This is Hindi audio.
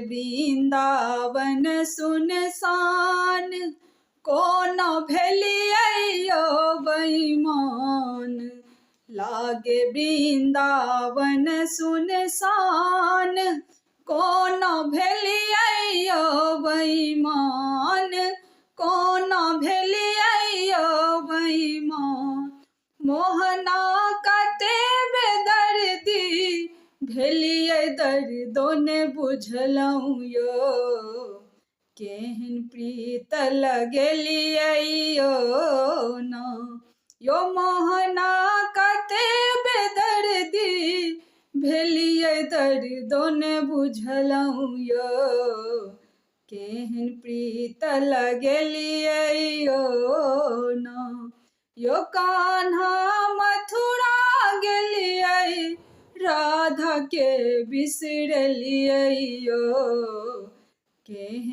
वृंदावन सुनसान, कौन भेलियो बेईमान। लागे वृंदावन सुनसान, कौन भेलियो बेईमान, कौन भेलियो बेईमान। मोहना कते बेदर्दी, भेलियै दर्दो ने बुझलहुँ यो। केहन प्रीत लगेलियै यो ना, यो मोहना कते बेदर्दी, भेलियै दर्दो ने बुझलहुँ यो। केहन प्रीत लगेलियै यो ना। यो कान्हा मथुरा गेलियै, राधा के बिसरलियै यो। केहन